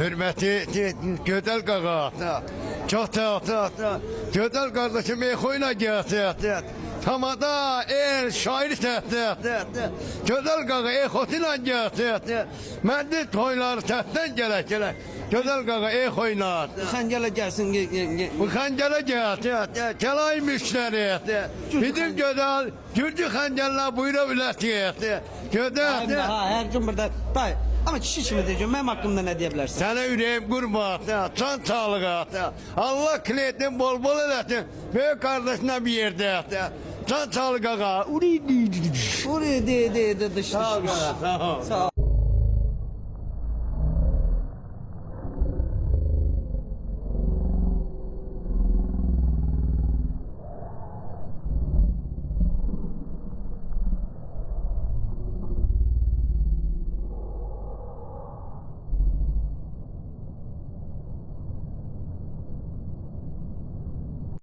hürmeti güzel qaqa. Çox sağ. Güzel kardeşim ekoyla gelsin. Tamada şair səhsə. Güzel qaqa ekosuyla gelsin. Mən de toyları səsdən gələk. Güzel qaqa ekoyla. Xəngələ gəlsin. Bu xəngələ gelsin. Gəlay müşteri. Bizim güzel Gürcü xəngəllər buyura biləsiniz. Güzel. Ha, hər gün burada. Dayı, ama kişi kimi deyəcəm, mənim haqqımda nə deyə bilərsən? Sənə ürəyim qurban, can sağlığı. Allah kliyetin bol bol eləsin. Böyük kardeşine bir yerde. Can sağlığı ağa. Uri de dış. Sağ ol. Sağ ol.